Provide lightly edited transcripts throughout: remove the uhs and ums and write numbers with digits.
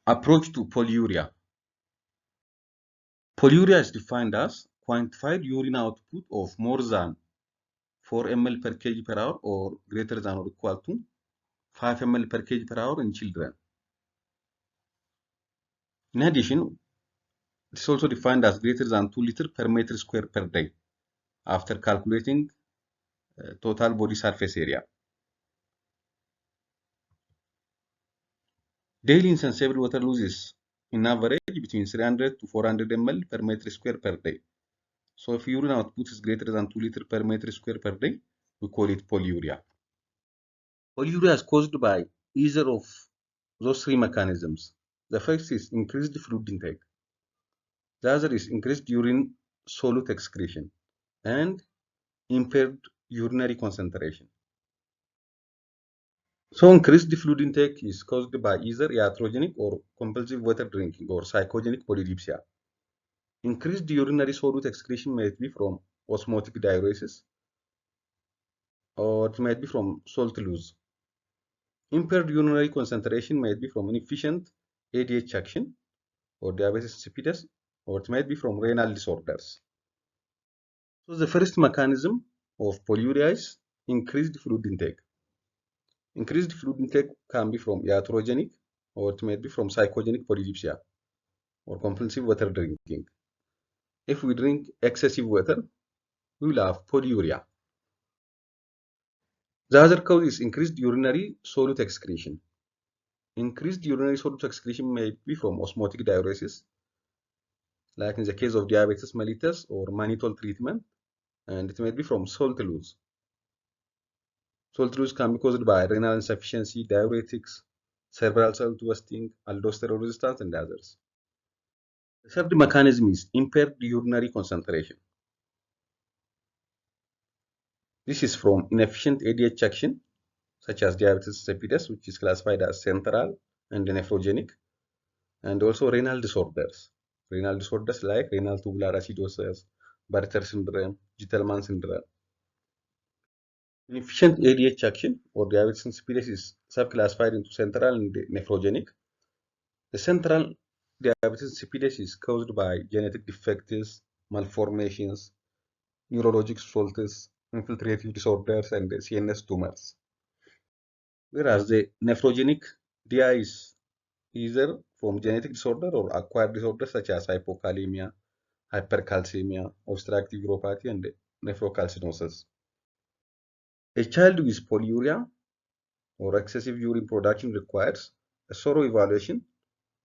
Approach to polyuria. Polyuria is defined as quantified urine output of more than 4 ml per kg per hour or greater than or equal to 5 ml per kg per hour in children. In addition, it is also defined as greater than 2 liters per meter square per day after calculating total body surface area. Daily insensible water losses in average between 300 to 400 ml per meter square per day. So if urine output is greater than 2 liters per meter square per day, we call it polyuria. Polyuria is caused by either of those three mechanisms. The first is increased fluid intake. The other is increased urine solute excretion and impaired urinary concentration. So increased fluid intake is caused by either iatrogenic or compulsive water drinking or psychogenic polydipsia. Increased urinary solute excretion may be from osmotic diuresis or it might be from salt loss. Impaired urinary concentration might be from inefficient ADH action or diabetes insipidus, or it might be from renal disorders. So the first mechanism of polyuria is increased fluid intake. Increased fluid intake can be from iatrogenic or it might be from psychogenic polydipsia or compulsive water drinking. If we drink excessive water, we will have polyuria. The other cause is increased urinary solute excretion. Increased urinary solute excretion may be from osmotic diuresis, like in the case of diabetes mellitus or mannitol treatment, and it may be from salt loss. Salt loss can be caused by renal insufficiency, diuretics, cerebral salt wasting, aldosterone resistance, and others. The third mechanism is impaired urinary concentration. This is from inefficient ADH action, such as diabetes insipidus, which is classified as central and nephrogenic, and also renal disorders. Renal disorders like renal tubular acidosis, Bartter syndrome, Gitelman syndrome. Inefficient ADH action or diabetes insipidus is subclassified into central and nephrogenic. The central diabetes insipidus is caused by genetic defects, malformations, neurologic faults, infiltrative disorders, and CNS tumors. Whereas the nephrogenic DI is either from genetic disorder or acquired disorders such as hypokalemia, hypercalcemia, obstructive uropathy, and nephrocalcinosis. A child with polyuria or excessive urine production requires a thorough evaluation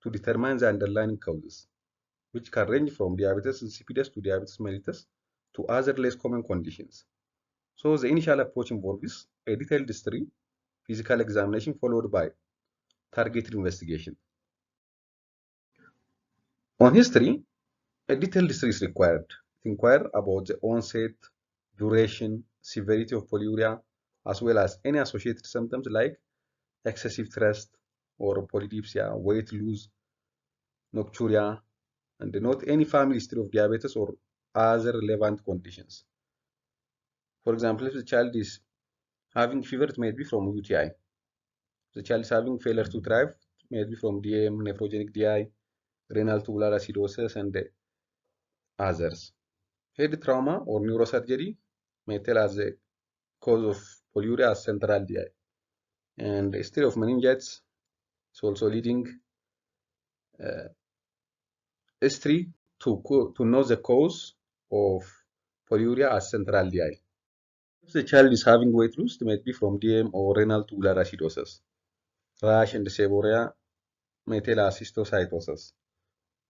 to determine the underlying causes, which can range from diabetes insipidus to diabetes mellitus to other less common conditions. So the initial approach involves a detailed history, physical examination followed by targeted investigation. On history, a detailed history is required to inquire about the onset, duration, severity of polyuria, as well as any associated symptoms like excessive thirst or polydipsia, weight loss, nocturia, and note any family history of diabetes or other relevant conditions. For example, if the child is having fever, it may be from UTI. If the child is having failure to thrive, it may be from DM, nephrogenic DI, renal tubular acidosis, and others. Head trauma or neurosurgery may tell us the cause of polyuria as central DI. And history of meningitis is also leading history to know the cause of polyuria as central DI. If the child is having weight loss, it might be from DM or renal tubular acidosis. Rash and seborrhea may tell us histiocytosis.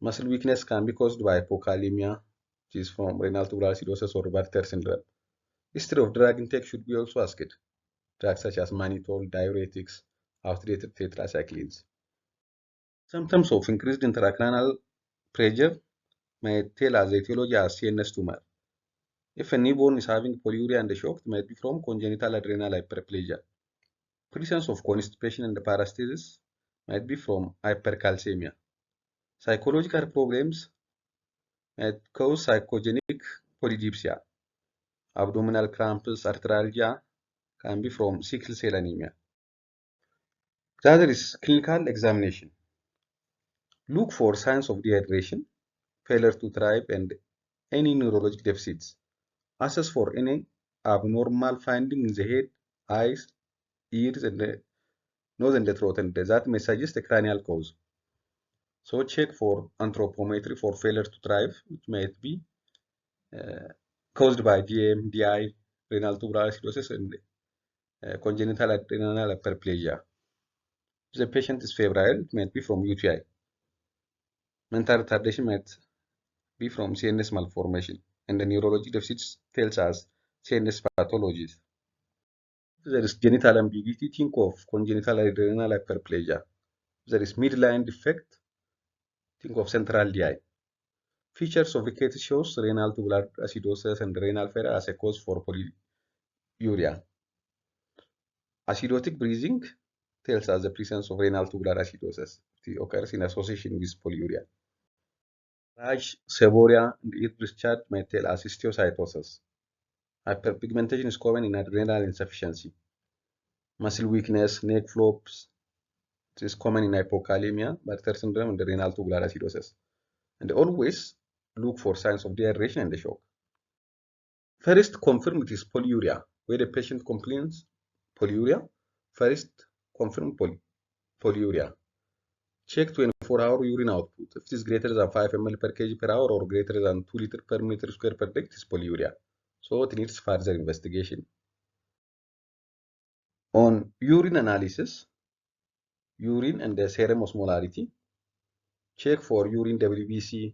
Muscle weakness can be caused by hypokalemia, which is from renal tubular acidosis or Bartter syndrome. History of drug intake should be also asked. Drugs such as mannitol, diuretics, outdated tetracyclines. Symptoms of increased intracranial pressure may tell us the etiology as CNS tumor. If a newborn is having polyuria and shock, it might be from congenital adrenal hyperplasia. Presence of constipation and paresthesia might be from hypercalcemia. Psychological problems might cause psychogenic polydipsia. Abdominal cramps, arthralgia can be from sickle cell anemia. The other is clinical examination. Look for signs of dehydration, failure to thrive, and any neurologic deficits. Assess for any abnormal finding in the head, eyes, ears, and the nose and the throat, and that may suggest a cranial cause. So check for anthropometry for failure to thrive, which might be uh, caused by DM, DI, renal tubular acidosis, and congenital adrenal hyperplasia. If the patient is febrile, it might be from UTI. Mental retardation might be from CNS malformation, and the neurologic deficits tells us CNS pathologies. If there is genital ambiguity, think of congenital adrenal hyperplasia. If there is midline defect, think of central DI. Features of rickets shows renal tubular acidosis and renal failure as a cause for polyuria. Acidotic breathing tells us the presence of renal tubular acidosis. It occurs in association with polyuria. Rash, seborrhea, and ear discharge may tell us histiocytosis. Hyperpigmentation is common in adrenal insufficiency. Muscle weakness, neck flops, it is common in hypokalemia, Bartter syndrome, and renal tubular acidosis. And always look for signs of dehydration and the shock. First, confirm it is polyuria. Where the patient complains polyuria, first confirm polyuria. Check 24-hour urine output. If it is greater than 5 ml per kg per hour or greater than 2 liters per meter square per day, it is polyuria. So it needs further investigation. On urine analysis, urine and the serum osmolarity, check for urine WBC,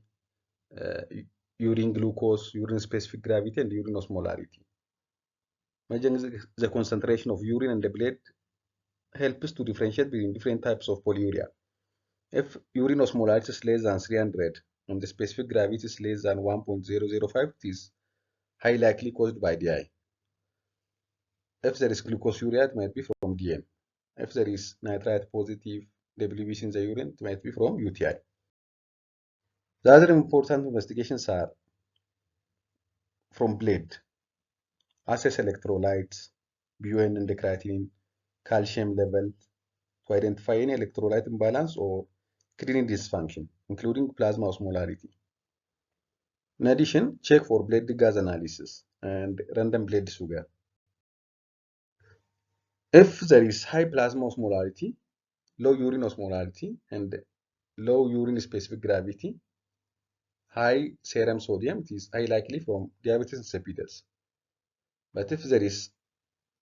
urine glucose, urine specific gravity, and urine osmolarity. Measuring the concentration of urine and the blood helps to differentiate between different types of polyuria. If urine osmolarity is less than 300 and the specific gravity is less than 1.005, it is highly likely caused by DI. If there is glucosuria, it might be from DM. If there is nitrite positive WBC in the urine, it might be from UTI. The other important investigations are from blood. Assess electrolytes, BUN and the creatinine, calcium level, to identify any electrolyte imbalance or kidney dysfunction, including plasma osmolarity. In addition, check for blood gas analysis and random blood sugar. If there is high plasma osmolarity, low urine osmolarity, and low urine specific gravity, high serum sodium, it is high likely from diabetes insipidus. But if there is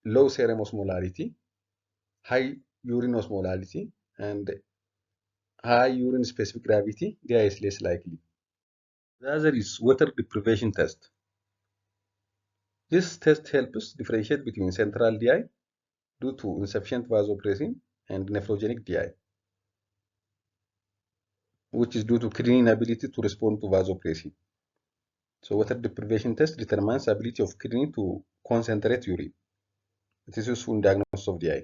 low serum osmolarity, high urine osmolarity, and high urine specific gravity, DI is less likely. The other is water deprivation test. This test helps differentiate between central DI due to insufficient vasopressin and nephrogenic DI, which is due to kidney inability to respond to vasopressin. So water deprivation test determines the ability of kidney to concentrate urine. It is useful in diagnosis of DI.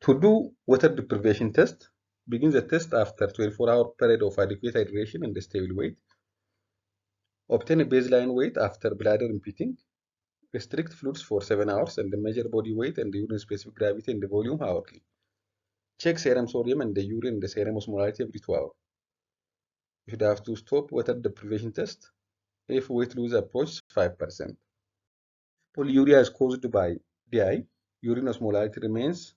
To do water deprivation test, begin the test after 24-hour period of adequate hydration and stable weight. Obtain a baseline weight after bladder emptying. Restrict fluids for 7 hours and measure body weight and the urine specific gravity and the volume hourly. Check serum sodium and the urine and the serum osmolarity every 2 hours. You should have to stop water deprivation test if weight loss approaches 5%. Polyuria is caused by DI. Urine osmolarity remains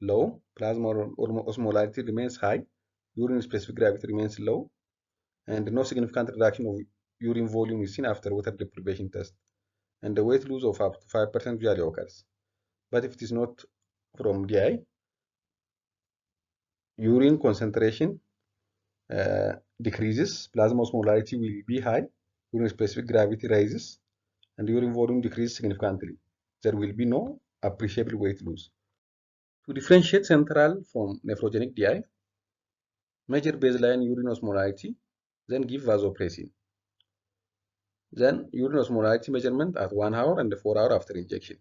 low, plasma osmolarity remains high, urine specific gravity remains low, and no significant reduction of urine volume is seen after water deprivation test. And the weight loss of up to 5% usually occurs. But if it is not from DI, urine concentration decreases, plasma osmolarity will be high, urine specific gravity rises, and urine volume decreases significantly. There will be no appreciable weight loss. To differentiate central from nephrogenic DI, measure baseline urine osmolarity, then give vasopressin. Then urine osmolarity measurement at 1 hour and 4 hours after injection.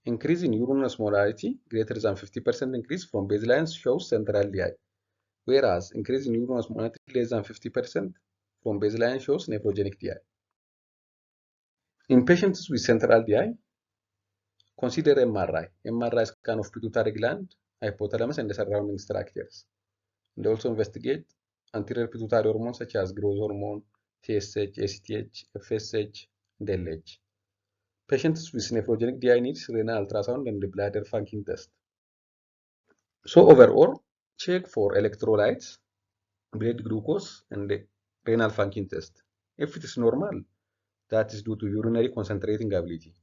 Increase in urine osmolarity greater than 50% increase from baseline shows central DI, whereas increase in urine osmolarity less than 50% from baseline shows nephrogenic DI. In patients with central DI, consider MRI. MRI scan of pituitary gland hypothalamus, and the surrounding structures. And also investigate anterior pituitary hormones such as growth hormone, TSH, ACTH, FSH, and LH. Patients with nephrogenic DI needs renal ultrasound and the bladder function test. So overall, check for electrolytes, blood glucose, and the renal function test. If it is normal, that is due to urinary concentrating ability,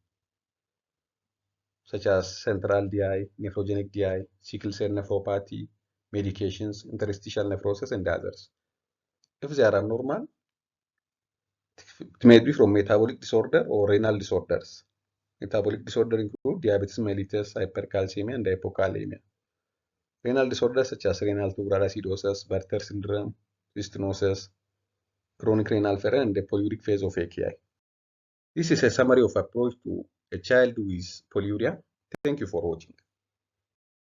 such as central DI, nephrogenic DI, sickle cell nephropathy, medications, interstitial nephrosis, and others. If they are abnormal, it may be from metabolic disorder or renal disorders. Metabolic disorder include diabetes mellitus, hypercalcemia, and hypokalemia. Renal disorders such as renal tubular acidosis, Bartter syndrome, stenosis, chronic renal failure, and the polyuric phase of AKI. This is a summary of approach to a child with polyuria. Thank you for watching.